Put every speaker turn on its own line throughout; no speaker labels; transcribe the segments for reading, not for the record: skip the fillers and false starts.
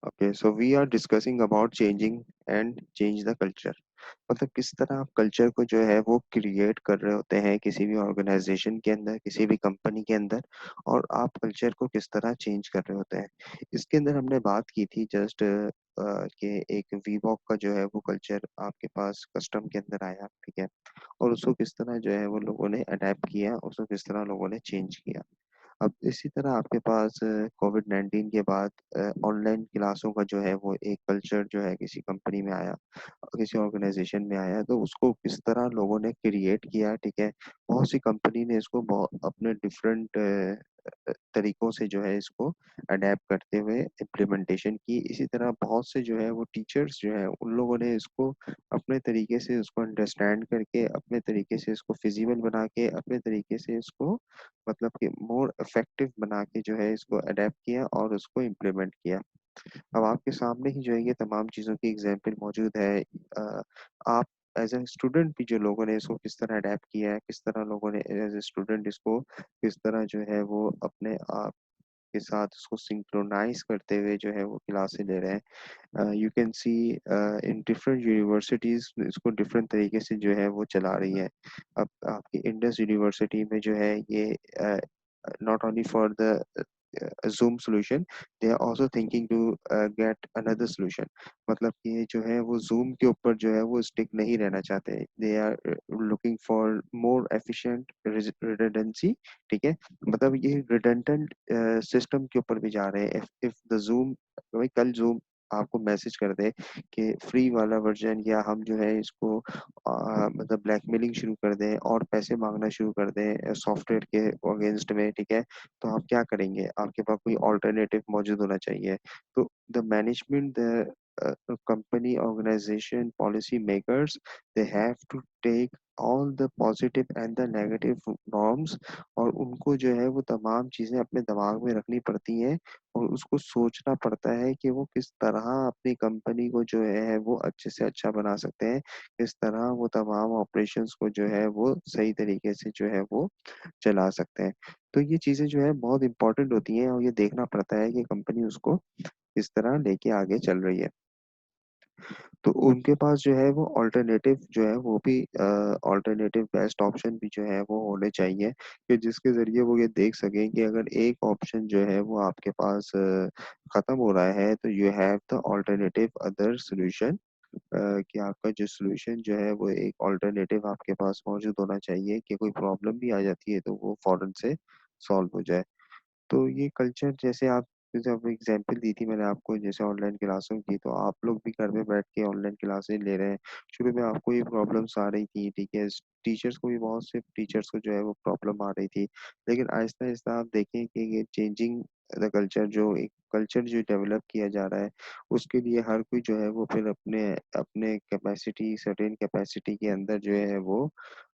Okay, so we are discussing about changing and change the culture. मतलब किस तरह आप कल्चर को जो है वो क्रिएट कर रहे होते हैं किसी भी ऑर्गेनाइजेशन के अंदर, किसी भी कंपनी के अंदर, और आप कल्चर को किस तरह चेंज कर रहे होते हैं। इसके अंदर हमने बात की थी जस्ट कि एक वीवॉक का जो है वो कल्चर आपके पास कस्टम के अंदर आया, ठीक है, और उसको किस तरह जो है वो लोगों ने अडेप्ट किया, उसको किस तरह लोगों ने चेंज किया। अब इसी तरह आपके पास कोविड-19 के बाद ऑनलाइन क्लासों का जो है वो एक कल्चर जो है किसी कंपनी में आया, किसी ऑर्गेनाइजेशन में आया, तो उसको किस तरह लोगों ने क्रिएट किया, ठीक है। बहुत सी कंपनी ने इसको अपने डिफरेंट तरीकों से जो है इसको अडेप्ट करते हुए इम्प्लीमेंटेशन की। इसी तरह बहुत से जो है वो टीचर्स जो है उन लोगों ने इसको अपने तरीके से इसको अंडरस्टैंड करके, अपने तरीके से इसको फिजिबल बना के, अपने तरीके से इसको मतलब कि मोर इफेक्टिव बना के जो है इसको अडेप्ट किया और उसको इम्प्लीमेंट किया। अब आपके सामने ही जो है ये तमाम चीज़ों की एग्जाम्पल मौजूद है। आप एज ए स्टूडेंट भी जो लोगों ने इसको किस तरह अडेप्ट किया है, किस तरह लोगों ने एज ए स्टूडेंट इसको किस तरह जो है वो अपने आप के साथ उसको सिंक्रोनाइज करते हुए जो है वो क्लासें ले रहे हैं। You can see in different universities इसको डिफरेंट तरीके से जो है वो चला रही है। अब आपकी इंडस यूनिवर्सिटी में जो है ये not only for the Zoom solution, they are also thinking to get another solution। मतलब कि ये जो है वो Zoom के ऊपर जो है वो स्टिक नहीं रहना चाहते, they are looking for more efficient redundancy, ठीक है। मतलब ये redundant सिस्टम के ऊपर भी जा रहे हैं। if the Zoom, भाई कल Zoom आपको मैसेज कर दे कि फ्री वाला वर्जन, या हम जो है इसको मतलब ब्लैकमेलिंग शुरू कर दें और पैसे मांगना शुरू कर दें सॉफ्टवेयर के अगेंस्ट में, ठीक है, तो आप क्या करेंगे? आपके पास कोई ऑल्टरनेटिव मौजूद होना चाहिए। तो the management, the company, organisation, policy makers, they have to take all the positive and the negative norms, और उनको जो है वो तमाम चीजें अपने दिमाग में रखनी पड़ती हैं, और उसको सोचना पड़ता है कि वो किस तरह अपनी कंपनी को जो है वो अच्छे से अच्छा बना सकते हैं, किस तरह वो तमाम ऑपरेशंस को जो है वो सही तरीके से जो है वो चला सकते हैं। तो ये चीज़ें जो है बहुत इम्पोर्टेंट होती हैं, और ये देखना पड़ता है कि कंपनी उसको किस तरह लेके आगे चल रही है। तो उनके पास जो है वो अल्टरनेटिव जो है वो भी अल्टरनेटिव बेस्ट ऑप्शन भी जो है वो होने चाहिए, कि जिसके ज़रिए वो ये देख सकें कि अगर एक ऑप्शन जो है वो आपके पास ख़त्म हो रहा है, तो you have the alternative other solution. कि आपका जो सॉल्यूशन जो है वो एक अल्टरनेटिव आपके पास मौजूद होना चाहिए, कि कोई प्रॉब्लम भी आ जाती है तो वो फ़ौरन से सॉल्व हो जाए। तो ये कल्चर, जैसे आप जब एग्जांपल दी थी मैंने आपको जैसे ऑनलाइन क्लासों की, तो आप लोग भी घर में बैठ के ऑनलाइन क्लासेस ले रहे हैं। शुरू में आपको ये प्रॉब्लम्स आ रही थी, ठीक है, टीचर्स को भी, बहुत से टीचर्स को जो है वो प्रॉब्लम आ रही थी, लेकिन आहिस्ता आहिस्ता आप देखें कि ये चेंजिंग द कल्चर, जो एक कल्चर जो डेवलप किया जा रहा है, उसके लिए हर कोई जो है वो फिर अपने अपने कैपेसिटी, सर्टेन कैपेसिटी के अंदर जो है वो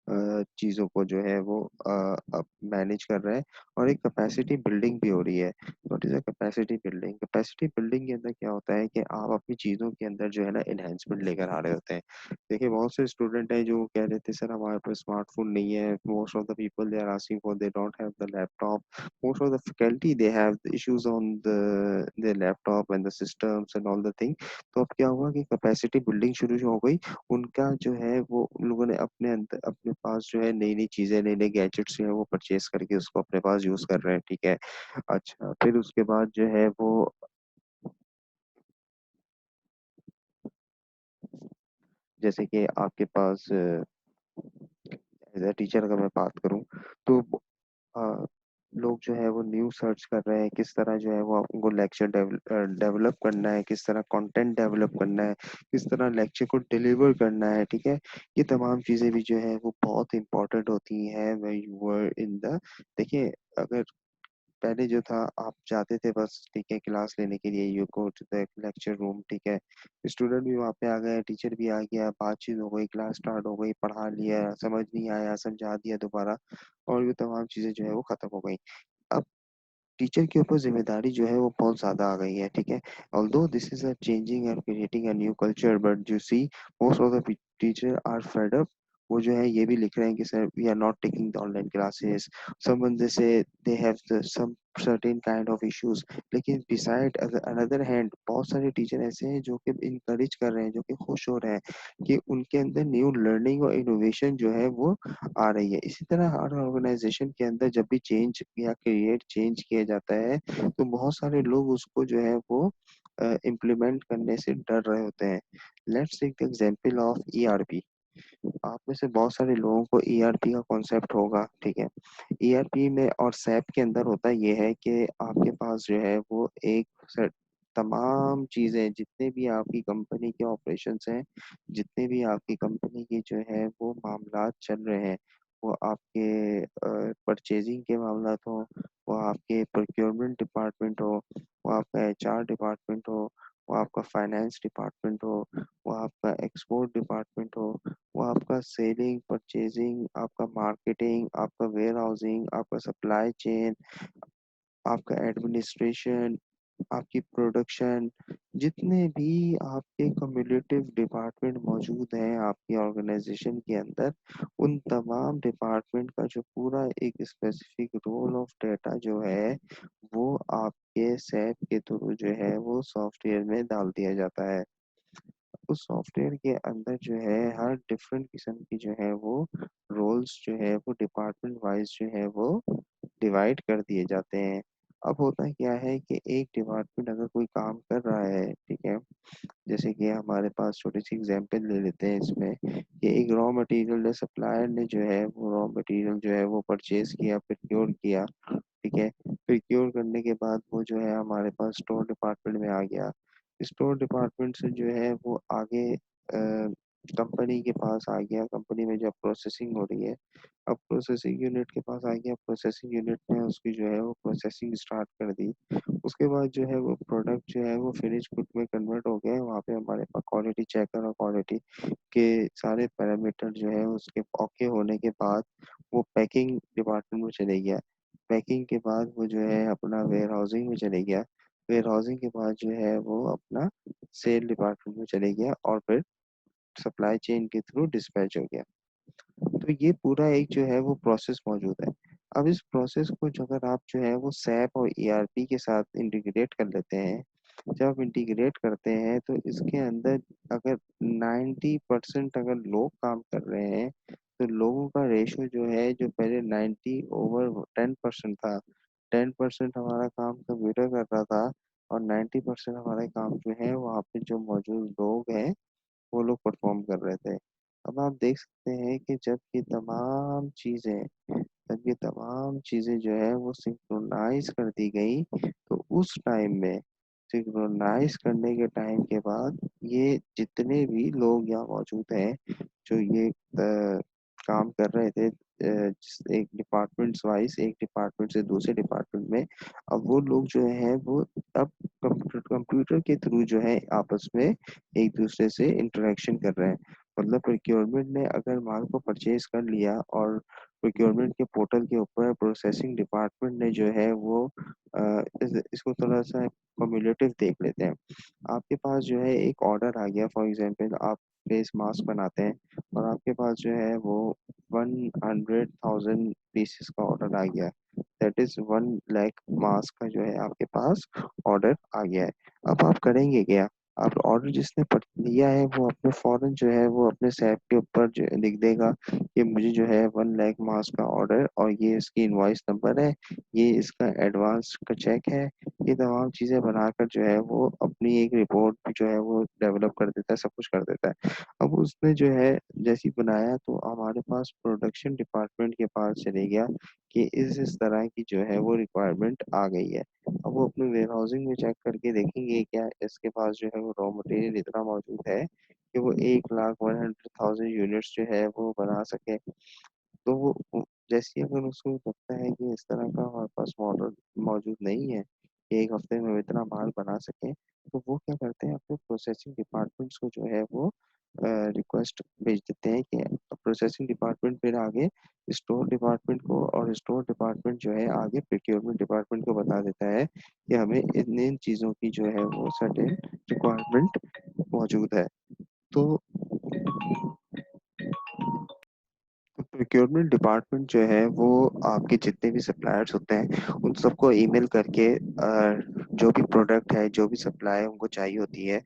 चीज़ों को जो है वो अब मैनेज कर रहा है, और एक कैपेसिटी बिल्डिंग भी हो रही है। What is a capacity building? Capacity building के अंदर क्या होता है कि आप अपनी चीज़ों के अंदर जो है ना एनहांसमेंट लेकर आ रहे होते हैं। देखिए बहुत से स्टूडेंट हैं जो कह रहे थे सर हमारे पास स्मार्टफ़ोन नहीं है। Most of the people they are asking for, they don't have the laptop. Most of the faculty they have issues on the their laptop and the systems and all the thing. तो अब क्या हुआ कि capacity building शुरू हो गई। उनका जो है वो उन लोगों ने अपने अंदर अपने पास जो है नई-नई चीज़ें, नए-नए गैजेट्स जो है वो परचेज़ करके उसको अपने पास यूज़ कर रहे हैं, ठीक है। अच्छा, फिर उसके बाद जो है वो, जैसे कि आपके पास एज अ टीचर अगर मैं बात करूं, तो अ, लोग जो है वो न्यूज़ सर्च कर रहे हैं, किस तरह जो है वो उनको लेक्चर डेवलप करना है, किस तरह कंटेंट डेवलप करना है, किस तरह लेक्चर को डिलीवर करना है, ठीक है। ये तमाम चीज़ें भी जो है वो बहुत इंपॉर्टेंट होती हैं when you were in the, देखिए, अगर पहले जो था आप जाते थे बस, ठीक है, क्लास लेने के लिए, you go to the lecture room, ठीक है, स्टूडेंट भी वहाँ पे आ गए, टीचर भी आ गया, बातचीत हो गई, क्लास स्टार्ट हो गई, पढ़ा लिया, समझ नहीं आया समझा दिया दोबारा, और ये तमाम चीज़ें जो है वो खत्म हो गई। अब टीचर के ऊपर जिम्मेदारी जो है वो बहुत ज्यादा आ गई है, ठीक है। Although this is a changing and creating a new culture, but you see most of the teacher are fed up. वो जो है ये भी लिख रहे हैं कि sir we are not taking the online classes. Someone they say they have some certain kind of issues। लेकिन beside another hand बहुत सारे टीचर ऐसे हैं जो कि इनकरेज कर रहे हैं, जो कि खुश हो रहे हैं कि उनके अंदर न्यू लर्निंग और इनोवेशन जो है वो आ रही है। इसी तरह हर ऑर्गेनाइजेशन के अंदर जब भी चेंज या क्रिएट चेंज किया जाता है तो बहुत सारे लोग उसको जो है वो इम्प्लीमेंट करने से डर रहे होते हैं। Let's take the example of ERP. आप में से बहुत सारे लोगों को ईआरपी का कॉन्सेप्ट होगा, ठीक है। ईआरपी में और सैप के अंदर होता ये है कि आपके पास जो है वो एक सेट तमाम चीजें, जितने भी आपकी कंपनी के ऑपरेशंस हैं, जितने भी आपकी कंपनी के जो है वो मामलात चल रहे हैं, वो आपके परचेजिंग के मामलात हो, वो आपके प्रोक्योरमेंट डिपार्टमेंट हो, वो आपका एचआर डिपार्टमेंट हो, वो आपका फाइनेंस डिपार्टमेंट हो, वो आपका एक्सपोर्ट डिपार्टमेंट हो, वो आपका सेलिंग, परचेजिंग, आपका मार्केटिंग, आपका वेयर हाउसिंग, आपका सप्लाई चेन, आपका एडमिनिस्ट्रेशन, आपकी प्रोडक्शन, जितने भी आपके कम्युलेटिव डिपार्टमेंट मौजूद हैं आपकी ऑर्गेनाइजेशन के अंदर, उन तमाम डिपार्टमेंट का जो पूरा एक स्पेसिफिक रोल ऑफ डाटा जो है वो आपके सैप के थ्रू जो है वो सॉफ्टवेयर में डाल दिया जाता है। उस सॉफ्टवेयर के अंदर जो है हर डिफरेंट किस्म की जो है वो रोल्स जो है वो डिपार्टमेंट वाइज जो है वो डिवाइड कर दिए जाते हैं। अब होता क्या है कि एक डिपार्टमेंट अगर कोई काम कर रहा है, ठीक है, जैसे कि हमारे पास छोटी सी एग्जांपल ले लेते हैं इसमें कि एक रॉ मटेरियल सप्लायर ने जो है वो रॉ मटेरियल जो है वो परचेज किया, प्रोक्योर किया, ठीक है। प्रोक्योर करने के बाद वो जो है हमारे पास स्टोर डिपार्टमेंट में आ गया। स्टोर डिपार्टमेंट से जो है वो आगे कंपनी के पास आ गया, कंपनी में जब प्रोसेसिंग हो रही है, अब प्रोसेसिंग यूनिट के पास आ गया, प्रोसेसिंग यूनिट ने उसकी जो है वो प्रोसेसिंग स्टार्ट कर दी। उसके बाद जो है वो प्रोडक्ट जो है वो फिनिश गुड में कन्वर्ट हो गया। वहाँ पे हमारे पास क्वालिटी चेकर और क्वालिटी के सारे पैरामीटर जो है उसके ओके होने के बाद वो पैकिंग डिपार्टमेंट में चले गया। पैकिंग के बाद वो जो है अपना वेयर हाउसिंग में चले गया। वेयर हाउसिंग के बाद जो है वो अपना सेल डिपार्टमेंट में चले गया और फिर सप्लाई चेन के थ्रू डिस्पैच हो गया। तो ये पूरा एक जो है वो प्रोसेस मौजूद है। अब इस प्रोसेस को जो अगर आप जो है वो सैप और ईआरपी के साथ इंटीग्रेट कर लेते हैं, जब आप इंटीग्रेट करते हैं तो इसके अंदर अगर 90% अगर लोग काम कर रहे हैं तो लोगों का रेशो जो है, जो पहले 90/10% था, 10% हमारा काम कंप्यूटर कर रहा था और 90% हमारे काम जो है वहाँ पे जो मौजूद लोग हैं वो लोग परफॉर्म कर रहे थे। अब आप देख सकते हैं कि जब ये तमाम चीजें जो है वो सिंक्रोनाइज कर दी गई, तो उस टाइम में सिंक्रोनाइज करने के टाइम के बाद ये जितने भी लोग यहाँ मौजूद हैं जो ये काम कर रहे थे, एक डिपार्टमेंट्स वाइज एक डिपार्टमेंट से दूसरे डिपार्टमेंट में, अब वो लोग जो हैं वो अब कंप्यूटर के थ्रू जो है आपस में एक दूसरे से इंटरेक्शन कर रहे हैं। मतलब प्रोक्योरमेंट ने अगर माल को परचेज कर लिया और प्रोक्योरमेंट के पोर्टल के ऊपर प्रोसेसिंग डिपार्टमेंट ने जो है वो इसको थोड़ा सा कम्युलेटिव देख लेते हैं। आपके पास जो है एक ऑर्डर आ गया, फॉर एग्जांपल आप फेस मास्क बनाते हैं और आपके पास जो है वो 100,000 पीसेस का ऑर्डर आ गया। दैट इज 1 लाख मास्क का जो है आपके पास ऑर्डर आ गया है। अब आप करेंगे क्या? आप ऑर्डर जिसने लिया है वो अपने फौरन जो है वो अपने सैप के ऊपर जो लिख देगा कि मुझे जो है 1 लाख मास्क का ऑर्डर और ये इसकी इनवॉइस नंबर है, ये इसका एडवांस का चेक है। ये तमाम चीजें बनाकर जो है वो अपनी एक रिपोर्ट जो है वो डेवलप कर देता है, सब कुछ कर देता है। अब उसने जो है जैसी बनाया तो हमारे पास प्रोडक्शन डिपार्टमेंट के पास चले गया कि इस तरह की जो है वो रिक्वायरमेंट आ गई है। अब वो अपने वेयर हाउसिंग में चेक करके देखेंगे क्या इसके पास जो है वो रॉ मटेरियल इतना मौजूद है कि वो 1,100,000 यूनिट्स जो है वो बना सके। तो जैसे ही अगर उसको लगता है कि इस तरह का हमारे पास मॉडल मौजूद नहीं है कि एक हफ्ते में इतना माल बना सके, तो वो क्या करते हैं अपने प्रोसेसिंग डिपार्टमेंट्स को जो है वो रिक्वेस्ट भेज देते हैं कि प्रोसेसिंग डिपार्टमेंट फिर आगे स्टोर डिपार्टमेंट को, और स्टोर डिपार्टमेंट जो है आगे प्रोक्योरमेंट डिपार्टमेंट को बता देता है कि हमें इन इन चीज़ों की जो है वो सर्टेन रिक्वायरमेंट मौजूद है। तो प्रोक्योरमेंट डिपार्टमेंट जो है वो आपके जितने भी सप्लायर्स होते हैं उन सबको ईमेल करके जो भी प्रोडक्ट है, जो भी सप्लाई उनको चाहिए होती है,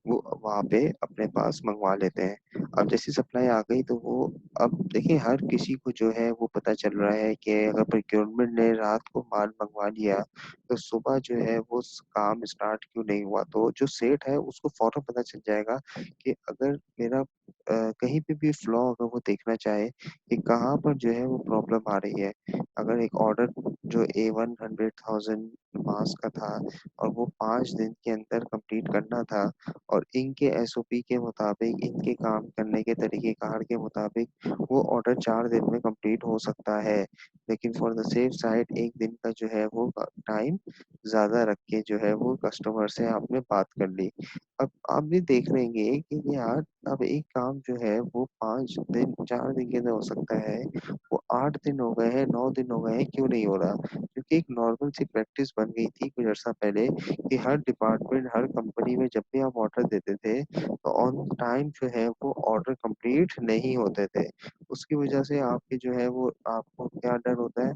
वो वहाँ पे अपने पास मंगवा लेते हैं। अब जैसी सप्लाई आ गई तो वो, अब देखिए हर किसी को जो है वो पता चल रहा है कि अगर प्रोक्योरमेंट ने रात को माल मंगवा लिया तो सुबह जो है वो काम स्टार्ट क्यों नहीं हुआ। तो जो सेठ है उसको फौरन पता चल जाएगा कि अगर मेरा कहीं पे भी फ्लॉ अगर वो देखना चाहे कि कहाँ पर जो है वो प्रॉब्लम आ रही है। अगर एक ऑर्डर जो A100,000 मास का था और वो 5 दिन के अंदर कंप्लीट करना था और इनके SOP के मुताबिक, इनके काम करने के तरीके कार के मुताबिक वो ऑर्डर 4 दिन में कंप्लीट हो सकता है। लेकिन फॉर द सेफ साइड एक दिन का जो है वो टाइम ज्यादा रख के जो है वो कस्टमर से आपने बात कर ली। अब आप भी देख लेंगे कि यार अब एक काम जो है वो 5 दिन 4 दिन के अंदर हो सकता है, वो 8 दिन हो गए हैं, 9 दिन हो गए हैं, क्यों नहीं हो रहा। क्योंकि एक नॉर्मल सी प्रैक्टिस बन गई थी कुछ अर्सा पहले कि हर डिपार्टमेंट, हर कंपनी में जब भी आप ऑर्डर देते थे तो ऑन टाइम जो है वो ऑर्डर कंप्लीट नहीं होते थे। उसकी वजह से आपके जो है वो, आपको क्या डर होता है,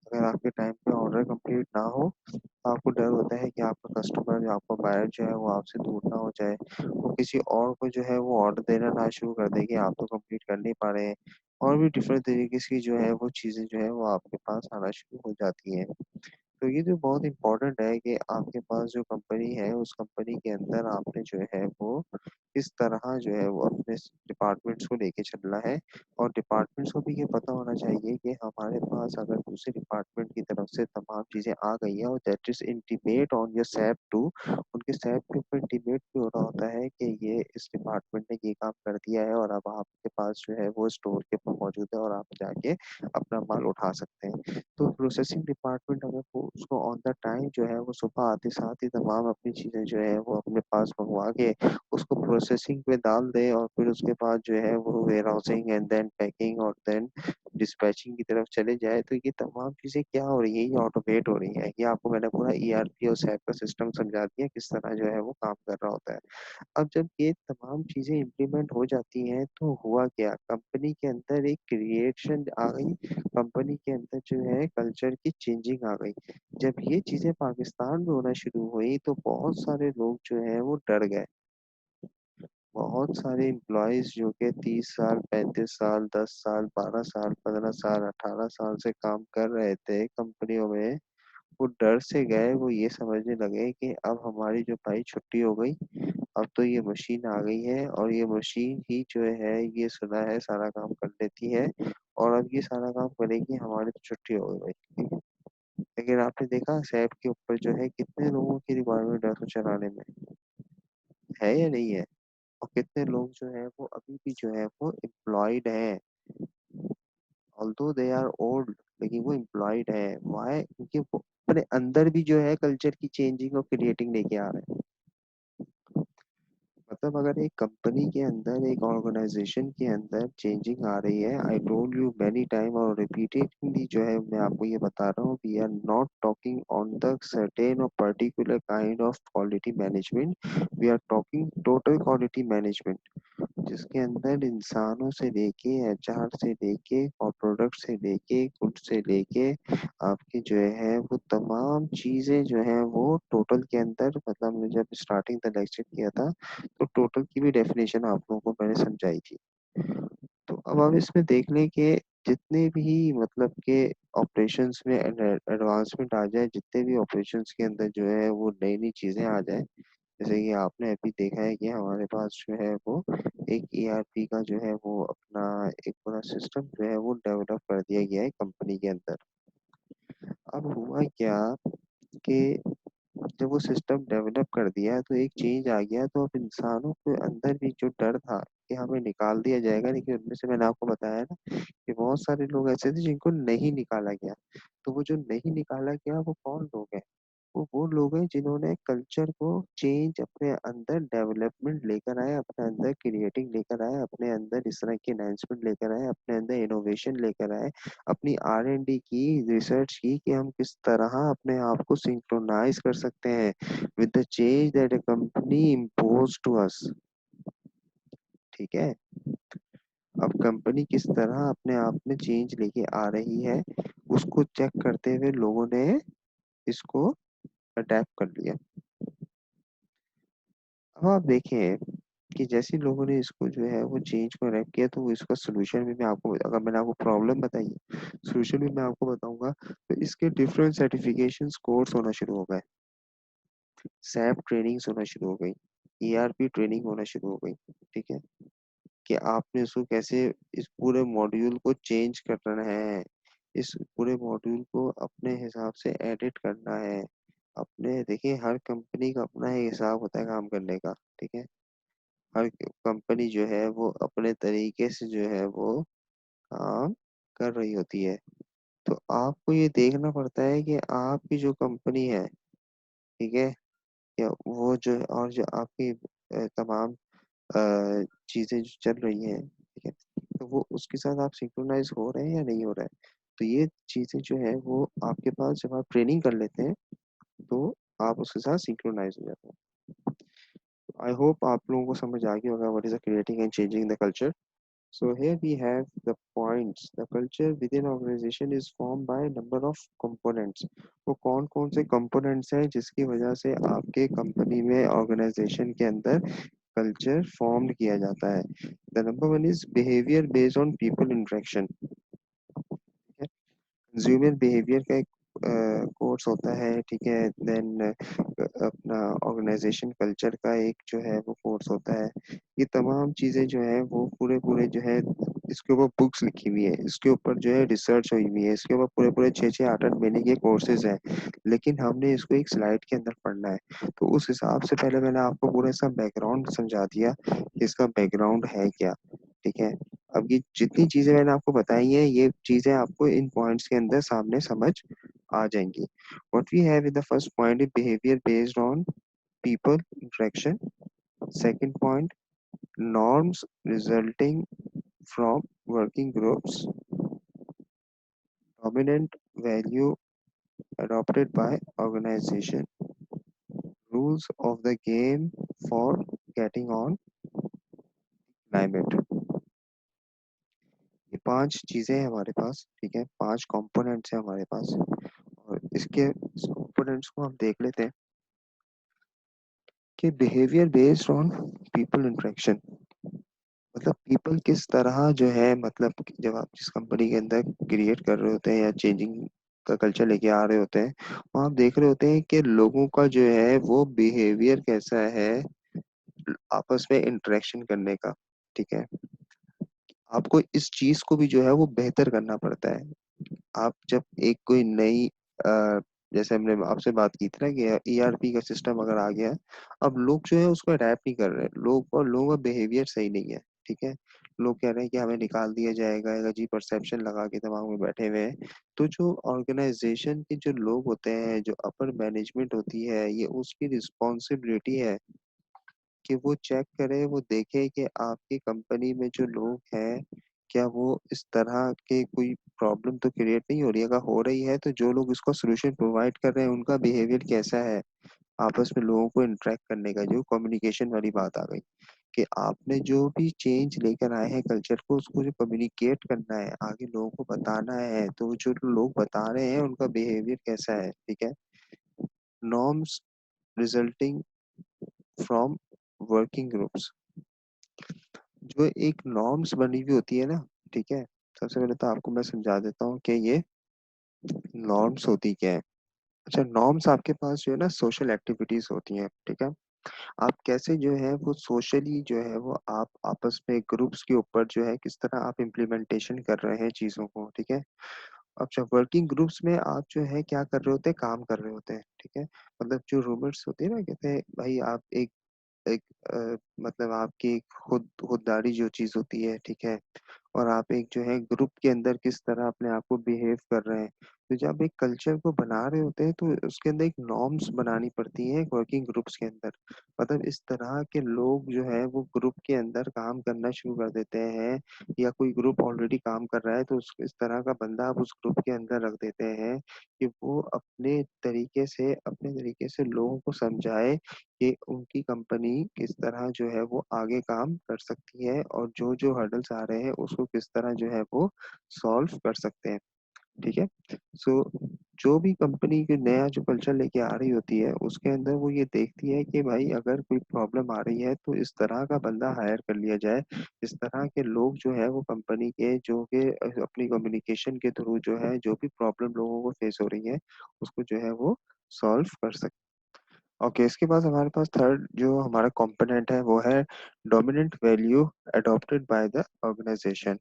अगर आपके टाइम पे ऑर्डर कंप्लीट ना हो तो आपको डर होता है कि आपका कस्टमर, जो आपका बायर जो है वो आपसे दूर ना हो जाए, वो किसी और को जो है वो ऑर्डर देना ना शुरू कर दे कि आप तो कंप्लीट कर नहीं पा रहे हैं। और भी डिफरेंट तरीके की जो है वो चीजें जो है वो आपके पास आना शुरू हो जाती हैं। तो ये जो बहुत इम्पोर्टेंट है कि आपके पास जो कंपनी है उस कंपनी के अंदर आपने जो है वो किस तरह जो है वो अपने डिपार्टमेंट्स को लेके चलना है। और डिपार्टमेंट्स को भी ये पता होना चाहिए कि हमारे पास अगर दूसरे डिपार्टमेंट की तरफ से तमाम चीजें आ गई हैं और that is intimate on your SAP too, उनके सैप के ऊपर इंटीमेट भी हो रहा होता है कि ये इस डिपार्टमेंट ने ये काम कर दिया है और अब आपके पास जो है वो स्टोर के ऊपर मौजूद है और आप जाके अपना माल उठा सकते हैं। तो प्रोसेसिंग डिपार्टमेंट अगर वो उसको ऑन द टाइम जो है वो सुबह आते साथ ही तमाम अपनी चीजें जो है वो अपने पास मंगवा के उसको प्रोसेसिंग पे डाल दे और फिर उसके बाद जो है वो warehousing and then packing और देन डिस्पैचिंग की तरफ चले जाए, तो ये तमाम चीजें क्या हो रही है, ये ऑटोमेट हो रही है। ये आपको मैंने पूरा ERP और SAP का सिस्टम समझा दिया किस तरह जो है वो काम कर रहा होता है। अब जब ये तमाम चीजें इम्प्लीमेंट हो जाती हैं तो हुआ क्या, कंपनी के अंदर एक क्रिएशन आ गई, कंपनी के अंदर जो है कल्चर की चेंजिंग आ गई। जब ये चीजें पाकिस्तान में होना शुरू हुई तो बहुत सारे लोग जो है वो डर गए। बहुत सारे एम्प्लॉयज जो कि 30 साल, 35 साल, 10 साल, 12 साल, 15 साल, 18 साल से काम कर रहे थे कंपनियों में, वो डर से गए। वो ये समझने लगे कि अब हमारी जो भाई छुट्टी हो गई, अब तो ये मशीन आ गई है और ये मशीन ही जो है ये सुना है सारा काम कर लेती है और अब ये सारा काम करेगी, हमारी तो छुट्टी हो गई भाई। लेकिन आपने देखा सैप के ऊपर जो है कितने लोगों की रिक्वायरमेंट है उसको चलाने में, है या नहीं है। और कितने लोग जो है वो अभी भी जो है वो एम्प्लॉयड हैं, ऑल्दो दे आर ओल्ड, लेकिन वो एम्प्लॉयड है। वाई? क्योंकि वो अपने अंदर भी जो है कल्चर की चेंजिंग और क्रिएटिंग लेके आ रहे हैं। मतलब अगर एक कंपनी के अंदर, एक ऑर्गेनाइजेशन के अंदर चेंजिंग आ रही है, I told you many time और रिपीटेडली जो है मैं आपको ये बता रहा हूँ, we are not talking on the certain और particular kind of quality management, we are talking total quality management, जिसके अंदर इंसानों से लेके, HR से लेके और प्रोडक्ट से लेके, गुड से लेके आपकी जो है वो तमाम चीजें जो है वो टोटल के अंदर, मतलब मैंने जब स्टार्टिंग द लेक्चर किया था तो टोटल की भी डेफिनेशन आप लोगों को मैंने समझाई थी। तो अब आप इसमें देख लें कि जितने भी मतलब के ऑपरेशंस में एडवांसमेंट आ जाए, जितने भी ऑपरेशंस के अंदर जो है वो नई नई चीजें आ जाए, जैसे कि आपने अभी देखा है कि हमारे पास जो है वो एक ERP का जो है वो अपना एक पूरा सिस्टम जो है वो डेवलप कर दिया गया है कंपनी के अंदर। अब हुआ क्या कि जब वो सिस्टम डेवलप कर दिया तो एक चेंज आ गया, तो अब इंसानों के अंदर भी जो डर था कि हमें निकाल दिया जाएगा, लेकिन उनमें से मैंने आपको बताया ना कि बहुत सारे लोग ऐसे थे जिनको नहीं निकाला गया। तो वो जो नहीं निकाला गया वो कौन लोग हैं, वो लोग हैं जिन्होंने कल्चर को चेंज अपने अंदर, डेवलपमेंट लेकर आए अपने अंदर, क्रिएटिंग लेकर आए अपने अंदर, इस तरह की एनहांसमेंट लेकर आए अपने अंदर, इनोवेशन लेकर आए, अपनी R&D की, रिसर्च की कि हम किस तरह अपने आप को सिंक्रोनाइज कर सकते हैं with the change that a company impose to us. ठीक है। अब कंपनी किस तरह अपने आप में चेंज लेके आ रही है, उसको चेक करते हुए लोगों ने इसको अडेप्ट कर लिया। अब आप देखें कि जैसे लोगों ने इसको जो है वो चेंज को रैप किया, तो इसका सोल्यूशन भी मैं आपको, अगर मैंने आपको प्रॉब्लम बताई है, सोल्यूशन भी मैं आपको बताऊंगा। तो इसके डिफरेंट सर्टिफिकेशन कोर्स होना शुरू हो गए, सैप ट्रेनिंग होना शुरू हो गई, ईआरपी ट्रेनिंग होना शुरू हो गई। ठीक है, कि आपने उसको कैसे, इस पूरे मॉड्यूल को चेंज करना है, इस पूरे मॉड्यूल को अपने हिसाब से एडिट करना है। अपने देखिए, हर कंपनी का अपना ही हिसाब होता है काम करने का। ठीक है, हर कंपनी जो है वो अपने तरीके से जो है वो काम कर रही होती है। तो आपको ये देखना पड़ता है कि आपकी जो कंपनी है, ठीक है, या वो जो, और जो आपकी तमाम चीजें जो चल रही हैं, ठीक है, तो वो उसके साथ आप सिंक्रोनाइज हो रहे हैं या नहीं हो रहा है। तो ये चीजें जो है वो आपके पास जब आप ट्रेनिंग कर लेते हैं, तो आप उसके साथ सिंक्रोनाइज हो जाते हैं। आई होप आप लोगों को समझ आ गया होगा what is creating and changing the culture. So here we have the points. The culture within organization is formed by a number of components. वो कौन कौन से components हैं जिसकी वजह से आपके कंपनी में, ऑर्गेनाइजेशन के अंदर कल्चर फॉर्म किया जाता है। The number one is behaviour based on people interaction. Consumer behaviour का एक कोर्स होता है। ठीक है, देन अपना ऑर्गेनाइजेशन कल्चर का एक जो है वो कोर्स होता है। ये तमाम चीजें जो है वो पूरे पूरे जो है, इसके ऊपर बुक्स लिखी हुई है, इसके ऊपर जो है रिसर्च हुई हुई है, इसके ऊपर पूरे पूरे 6 6 8 8 महीने के कोर्सेज हैं। लेकिन हमने इसको एक स्लाइड के अंदर पढ़ना है, तो उस हिसाब से पहले मैंने आपको पूरा इसका बैकग्राउंड समझा दिया कि इसका बैकग्राउंड है क्या। ठीक है, अब ये जितनी चीजें मैंने आपको बताई हैं, ये चीजें आपको इन पॉइंट्स के अंदर सामने समझ आ जाएंगी। What we have in the first point is behaviour based on people interaction. Second point, norms resulting from working groups. Dominant value adopted by organization. Rules of the game for getting on climate. ये 5 चीजें हैं हमारे पास। ठीक है, 5 components हैं हमारे पास, और इसके इस कंपोनेंट्स को हम देख लेते हैं कि behaviour based on people interaction, मतलब पीपल किस तरह जो है, मतलब जब आप जिस कंपनी के अंदर क्रिएट कर रहे होते हैं या चेंजिंग का कल्चर लेके आ रहे होते हैं, वहाँ आप देख रहे होते हैं कि लोगों का जो है वो बिहेवियर कैसा है आपस में इंटरेक्शन करने का। ठीक है, आपको इस चीज को भी जो है वो बेहतर करना पड़ता है। आप जब एक कोई नई जैसे हमने आपसे बात की थी ना कि ईआरपी का सिस्टम अगर आ गया, अब लोग जो है उसको अडेप्ट नहीं कर रहे, लोग और लोगों का बिहेवियर सही नहीं है। ठीक है, लोग कह रहे हैं कि हमें निकाल दिया जाएगा, एक अजीब परसेप्शन लगा के दिमाग में बैठे हुए हैं। तो जो ऑर्गेनाइजेशन के जो लोग होते हैं, जो अपर मैनेजमेंट होती है, ये उसकी रिस्पॉन्सिबिलिटी है कि वो चेक करे, वो देखे कि आपकी कंपनी में जो लोग हैं, क्या वो इस तरह के कोई प्रॉब्लम तो क्रिएट नहीं हो रही है। अगर हो रही है तो जो लोग इसका सोल्यूशन प्रोवाइड कर रहे हैं उनका बिहेवियर कैसा है, आपस में लोगों को इंटरेक्ट करने का, जो कम्युनिकेशन वाली बात आ गई कि आपने जो भी चेंज लेकर आए हैं कल्चर को, उसको जो कम्युनिकेट करना है, आगे लोगों को बताना है, तो जो लोग बता रहे हैं उनका बिहेवियर कैसा है। ठीक है, norms resulting from working groups, जो एक नॉर्म्स बनी हुई होती है ना। ठीक है, सबसे पहले तो आपको मैं समझा देता हूँ कि ये नॉर्म्स होती क्या है। अच्छा, नॉर्म्स आपके पास जो है ना सोशल एक्टिविटीज होती हैं। ठीक है, आप कैसे जो है वो सोशली जो है वो आप आपस में ग्रुप्स के ऊपर जो है किस तरह आप इम्प्लीमेंटेशन कर रहे हैं चीजों को। ठीक है, अच्छा, वर्किंग ग्रुप्स में आप जो है क्या कर रहे होते हैं, काम कर रहे होते हैं। ठीक है, मतलब जो रूमर्स होते हैं ना, कहते हैं भाई आप एक मतलब आपकी खुददारी जो चीज होती है। ठीक है, और आप एक जो है ग्रुप के अंदर किस तरह अपने आप को बिहेव कर रहे हैं। तो जब एक कल्चर को बना रहे होते हैं तो उसके अंदर एक नॉर्म्स बनानी पड़ती हैं वर्किंग ग्रुप्स के अंदर। मतलब इस तरह के लोग जो है वो ग्रुप के अंदर काम करना शुरू कर देते हैं, या कोई ग्रुप ऑलरेडी काम कर रहा है तो इस तरह का बंदा आप उस ग्रुप के अंदर रख देते हैं कि वो अपने तरीके से लोगों को समझाए कि उनकी कंपनी किस तरह जो है वो आगे काम कर सकती है, और जो जो हर्डल्स आ रहे हैं उसको किस तरह जो है वो सॉल्व कर सकते हैं। ठीक है। सो जो भी कंपनी के नया जो कल्चर लेके आ रही होती है उसके अंदर वो ये देखती है कि भाई अगर कोई प्रॉब्लम आ रही है तो इस तरह का बंदा हायर कर लिया जाए, इस तरह के लोग जो है वो कंपनी के जो कि अपनी कम्युनिकेशन के थ्रू जो है जो भी प्रॉब्लम लोगों को फेस हो रही है उसको जो है वो सॉल्व कर सकते। ओके, इसके बाद हमारे पास थर्ड जो हमारा कंपोनेंट है वो है dominant value adopted by the organization.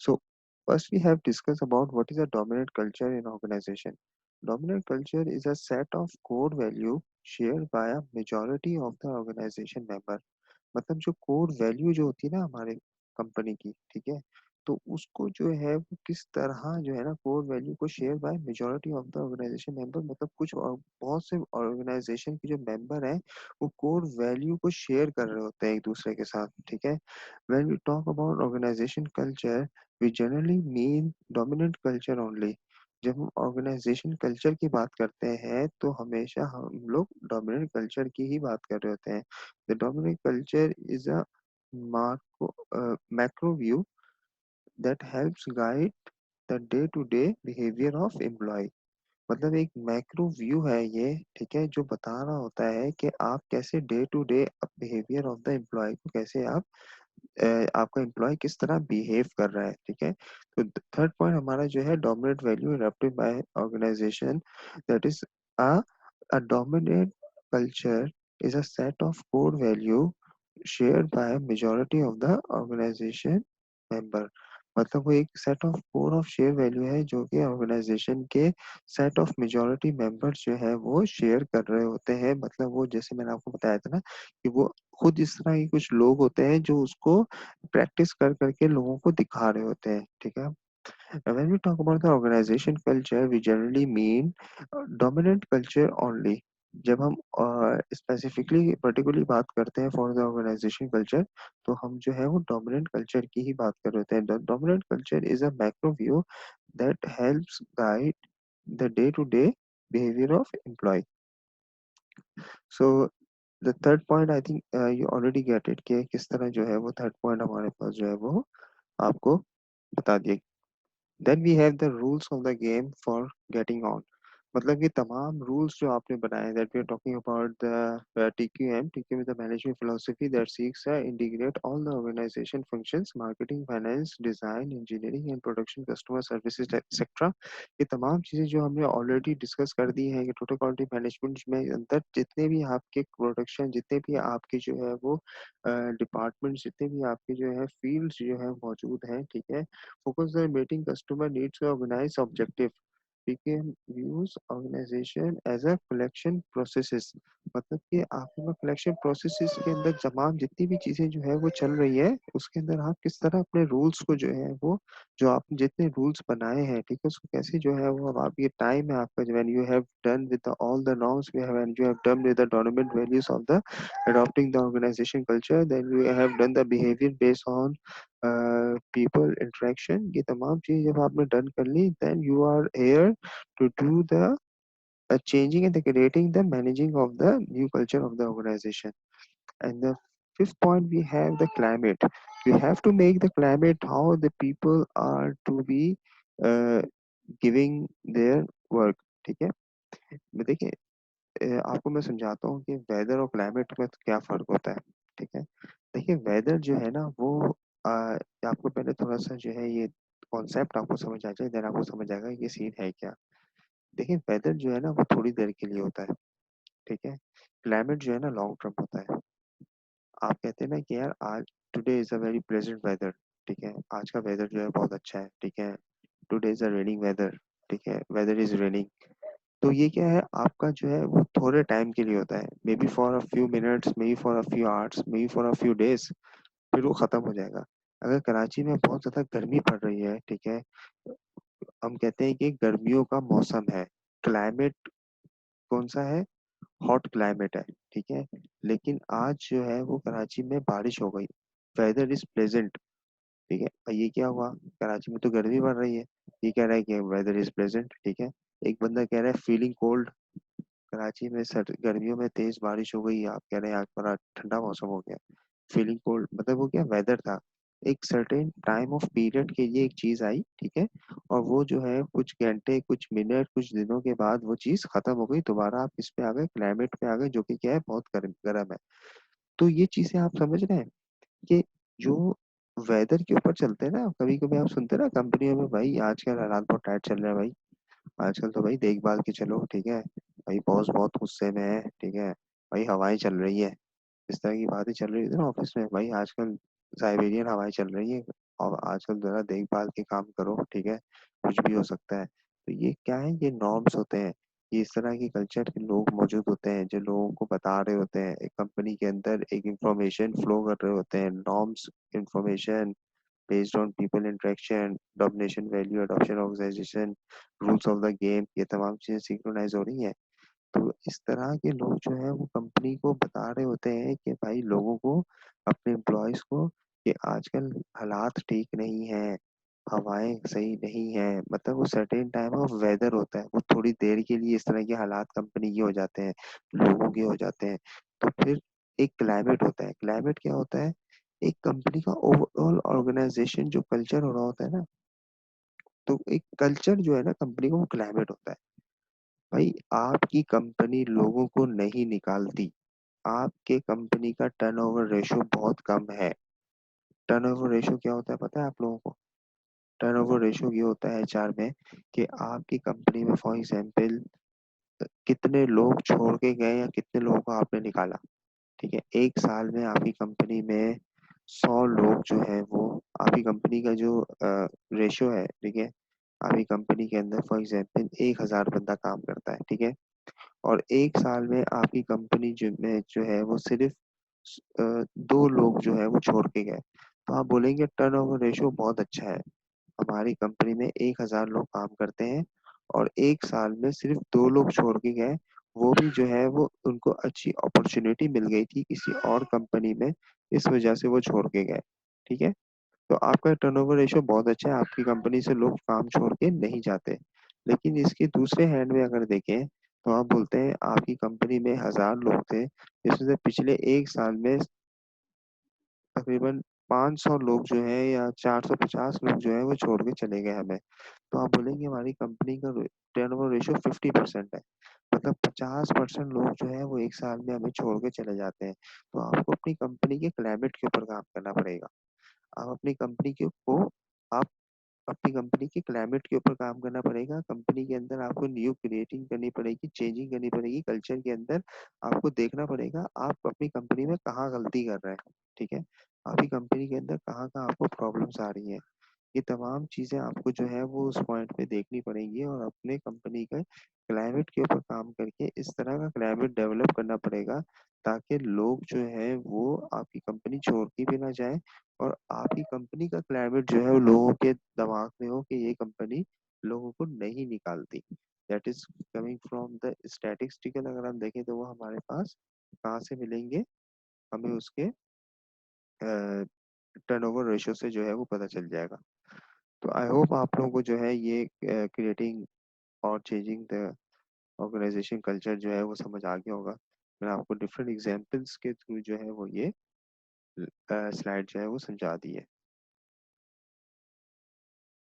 So first we have discussed about what is a dominant culture in organization. Dominant culture is a set of core value shared by a majority of the organization member. मतलब जो core value जो होती है ना हमारे company की, ठीक है, तो उसको जो है वो किस तरह जो है ना कोर वैल्यू को share by majority of the organisation member, मतलब बहुत से ऑर्गेनाइजेशन के जो मेंबर हैं वो कोर वैल्यू को शेयर कर रहे होते हैं एक दूसरे के साथ। ठीक है। When we talk about organisation culture we generally mean dominant culture only. जब हम ऑर्गेनाइजेशन कल्चर की बात करते हैं तो हमेशा हम लोग डोमिनेंट कल्चर की ही बात कर रहे होते हैं। The dominant culture is a macro view that helps guide the day-to-day behavior of employee। मतलब एक मैक्रो व्यू है ये, ठीक है, जो बता रहा होता है कि आप कैसे day to day behaviour of the employee को कैसे आप आपका एम्प्लॉय किस तरह बिहेव कर रहा है। ठीक है। तो थर्ड पॉइंट हमारा जो है dominant value adopted by organisation, that is a a dominant culture is a set of core value shared by a majority of the organization member। मतलब वो एक set of core of share value है जो कि organisation के set of majority members जो है वो शेयर कर रहे होते हैं। मतलब वो जैसे मैंने आपको बताया था ना कि वो खुद इस तरह के कुछ लोग होते हैं जो उसको प्रैक्टिस कर करके लोगों को दिखा रहे होते हैं। ठीक है। When we talk about the organization culture, we generally mean dominant culture only। जब हम स्पेसिफिकली पर्टिकुलरली बात करते हैं फॉर द ऑर्गेनाइजेशन कल्चर तो हम जो है वो डोमिनेंट कल्चर की ही बात कर रहे होते हैं। Dominant culture is a macro view that helps guide the day to day behaviour of employee. So the third point I think you already get it कि किस तरह जो है वो थर्ड पॉइंट हमारे पास जो है वो आपको बता दिया। Then we have the rules of the game for getting on. मतलब ये तमाम रूल्स जो आपने बनाए, that we are talking about the TQM. TQM is the management philosophy that seeks integrate all the organisation functions, marketing, finance, design, engineering and production, customer services etcetera. ये तमाम चीजें जो हमने ऑलरेडी डिस्कस कर दी हैं कि टोटल क्वालिटी मैनेजमेंट में अंदर जितने भी आपके प्रोडक्शन, जितने भी आपके जो है वो डिपार्टमेंट, जितने भी आपके जो है फील्ड्स जो है मौजूद हैं। ठीक है। Focus on meeting customer needs to organize objective। PKM views organization as a collection processes। मतलब कि आपके कलेक्शन प्रोसेसेस के अंदर तमाम जितनी भी चीजें जो है वो चल रही है उसके अंदर आप किस तरह अपने रूल्स को जो है वो जो आपने जितने रूल्स बनाए हैं, ठीक है, उसको कैसे जो है वो अब आप ये टाइम है आपका when you have done with all the norms we have and you have done with the dominant values of the adopting the organization culture, then you have done the behavior based on people interaction। ये तमाम चीज जब आपने done कर ली then you are here to do the changing and the creating the managing of the new culture of the organization। And the fifth point we have the climate। we have to make the climate how the people are to be uh, giving their work। ठीक है। देखिए आपको मैं समझाता हूँ कि weather और climate में तो क्या फर्क होता है। ठीक है। देखिए वेदर जो है ना वो आपको पहले थोड़ा सा जो है ये कॉन्सेप्ट आपको समझ आ जाए देन आपको समझ आएगा ये सीन है क्या। देखिए वेदर जो है ना वो थोड़ी देर के लिए होता है। ठीक है। क्लाइमेट जो है ना लॉन्ग टर्म होता है। आप कहते हैं ना कि यार आज today is a very pleasant weather. ठीक है, आज का वेदर जो है बहुत अच्छा है। ठीक है। Today is a raining weather. ठीक है, वेदर इज रेनिंग। तो ये क्या है आपका जो है वो थोड़े टाइम के लिए होता है, may be for a few minutes, may be for a few hours, may be for a few days, फिर वो खत्म हो जाएगा। अगर कराची में बहुत ज्यादा गर्मी पड़ रही है, ठीक है, हम कहते हैं कि गर्मियों का मौसम है, क्लाइमेट कौन सा है, हॉट क्लाइमेट है, ठीक है, लेकिन आज जो है वो कराची में बारिश हो गई, वेदर इज प्लेजेंट, ठीक है, और ये क्या हुआ, कराची में तो गर्मी बढ़ रही है, ये कह रहा है कि वेदर इज प्लेजेंट, ठीक है, एक बंदा कह रहा है फीलिंग कोल्ड, कराची में सर गर्मियों में तेज बारिश हो गई, आप कह रहे हैं आज बड़ा ठंडा मौसम हो गया, फीलिंग कोल्ड मतलब वो क्या वेदर था, एक सर्टेन टाइम ऑफ पीरियड के लिए एक चीज आई, ठीक है, और वो जो है कुछ घंटे कुछ मिनट कुछ दिनों के बाद वो चीज खत्म हो गई, दोबारा आप किस पे आ गए, क्लाइमेट पे आ गए, जो कि क्या है बहुत गर्म है। तो ये चीजें आप समझ रहे हैं कि जो वेदर के ऊपर चलते हैं ना, कभी कभी आप सुनते हैं ना कंपनियों में, भाई आजकल हालात बहुत टाइट चल रहे हैं भाई, आजकल तो भाई देखभाल के चलो, ठीक है, भाई बॉस बहुत गुस्से में है, ठीक है, भाई हवाएं चल रही है, इस तरह की बातें चल रही थी ना ऑफिस में, भाई आजकल साइबेरियन हवाएं चल रही है, और आजकल जरा देखभाल के काम करो, ठीक है, कुछ भी हो सकता है। तो ये क्या है, ये नॉर्म्स होते हैं, ये इस तरह के कल्चर के लोग मौजूद होते हैं जो लोगों को बता रहे होते हैं, एक कंपनी के अंदर एक इंफॉर्मेशन फ्लो कर रहे होते हैं, norms, information based on people interaction, domination value, adoption organisation, rules of the game, ये तमाम चीजें सिंक्रोनाइज हो रही हैं। तो इस तरह के लोग जो है वो कंपनी को बता रहे होते हैं कि भाई लोगों को, अपने एम्प्लॉयज को, कि आजकल हालात ठीक नहीं है, हवाएं सही नहीं है, मतलब वो सर्टेन टाइम ऑफ वेदर होता है, वो थोड़ी देर के लिए इस तरह के हालात कंपनी के हो जाते हैं, लोगों के हो जाते हैं। तो फिर एक क्लाइमेट होता है, क्लाइमेट क्या होता है, एक कंपनी का ओवरऑल ऑर्गेनाइजेशन जो कल्चर हो रहा होता है ना, तो एक कल्चर जो है ना कंपनी का, वो क्लाइमेट होता है। भाई आपकी कंपनी लोगों को नहीं निकालती, आपके कंपनी का टर्नओवर रेशो बहुत कम है। टर्नओवर रेशो क्या होता है पता है आप लोगों को, टर्नओवर रेशो ये होता है एचआर में कि आपकी कंपनी में फॉर एग्जांपल कितने लोग छोड़ के गए या कितने लोगों को आपने निकाला, ठीक है, एक साल में आपकी कंपनी में 100 लोग जो है वो, आपकी कंपनी का जो रेशो है, ठीक है, आपकी कंपनी के अंदर फॉर एग्जांपल 1,000 बंदा काम करता है, ठीक है, और एक साल में आपकी कंपनी जो में जो है वो सिर्फ 2 लोग जो है वो छोड़ के गए, तो आप बोलेंगे टर्नओवर रेशियो बहुत अच्छा है, हमारी कंपनी में 1,000 लोग काम करते हैं और एक साल में सिर्फ 2 लोग छोड़ के गए, वो भी जो है वो उनको अच्छी अपॉर्चुनिटी मिल गई थी किसी और कंपनी में, इस वजह से वो छोड़ के गए, ठीक है, तो आपका टर्नओवर रेशियो बहुत अच्छा है, आपकी कंपनी से लोग काम छोड़ के नहीं जाते। लेकिन इसके दूसरे हैंड में अगर देखें तो आप बोलते हैं आपकी कंपनी में 1,000 लोग थे, जिसमें से पिछले एक साल में तकरीबन 500 लोग जो है या 450 लोग जो है वो छोड़ के चले गए हमें, तो आप बोलेंगे हमारी कंपनी का टर्नओवर रेशियो 50% है, मतलब 50% लोग जो है वो एक साल में हमें छोड़ के चले जाते हैं। तो आपको अपनी कंपनी के क्लाइमेट के ऊपर काम करना पड़ेगा, आप अपनी कंपनी को आप अपनी कंपनी के क्लाइमेट के ऊपर काम करना पड़ेगा, कंपनी के अंदर आपको न्यू क्रिएटिंग करनी पड़ेगी, चेंजिंग करनी पड़ेगी, कल्चर के अंदर आपको देखना पड़ेगा आप अपनी कंपनी में कहाँ गलती कर रहे हैं, ठीक है, आपकी कंपनी के अंदर कहाँ कहाँ आपको प्रॉब्लम्स आ रही हैं, ये तमाम चीजें आपको जो है वो उस पॉइंट पे देखनी पड़ेंगी, और अपने कंपनी के क्लाइमेट के ऊपर काम करके इस तरह का क्लाइमेट डेवलप करना पड़ेगा ताकि लोग जो है वो आपकी कंपनी छोड़ के भी ना जाए, और आपकी कंपनी का क्लाइमेट जो है वो लोगों के दिमाग में हो कि ये कंपनी लोगों को नहीं निकालती। That is coming from the statistical, अगर हम देखें तो वो हमारे पास कहाँ से मिलेंगे, हमें उसके टर्नओवर रेशियो से जो है वो पता चल जाएगा। तो आई होप आप लोगों को जो है ये क्रिएटिंग और चेंजिंग द ऑर्गेनाइजेशन कल्चर जो है वो समझ आ गया होगा। मैंने आपको डिफरेंट एग्जांपल्स के थ्रू जो है वो ये स्लाइड जो है वो समझा दी है।